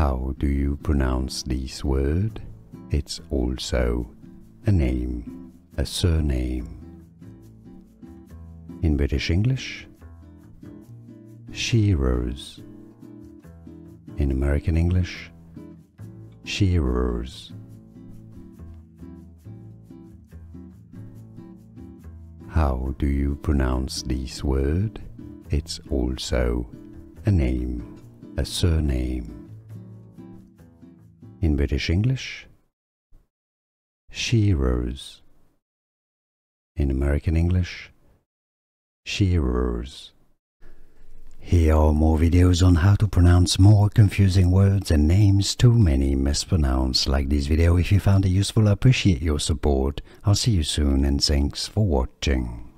How do you pronounce this word? It's also a name, a surname. In British English, shearers. In American English, shearers. How do you pronounce this word? It's also a name, a surname. In British English, shearers. In American English, shearers. Here are more videos on how to pronounce more confusing words and names too many mispronounced. Like this video if you found it useful. I appreciate your support. I'll see you soon and thanks for watching.